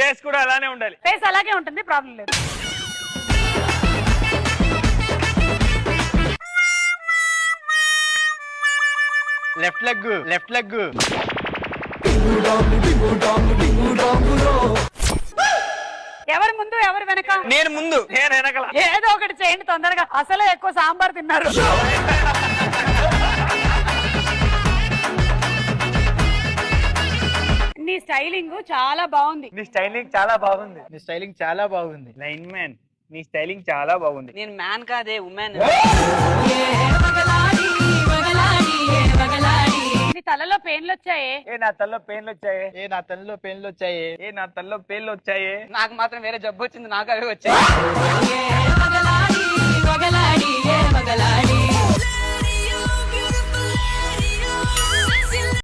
Face కూడా అలానే ఉండాలి. ఫేస్ అలాగే ఉంటుంది, ప్రాబ్లం లేదు. లెఫ్ట్ లెగ్ ఎవరు ముందు ఎవరు వెనక? నేను ముందు, నేను వెనకల. ఏదో ఒకటి చేయండి తొందరగా, అసలే ఎక్కువ సాంబార్ తిన్నారు. నీ స్టైలింగ్ చాలా బాగుంది. నీ స్టైలింగ్ చాలా బాగుంది. లైన్ మ్యాన్, నీ స్టైలింగ్ చాలా బాగుంది. నేను మ్యాన్ కాదే ఉమెన్. నీ తలలో పెయిన్లు వచ్చాయే? నా తలలో పెయిన్లు వచ్చాయే. నాకు మాత్రం వేరే జబ్బు వచ్చింది, నాకు అవే వచ్చాయి.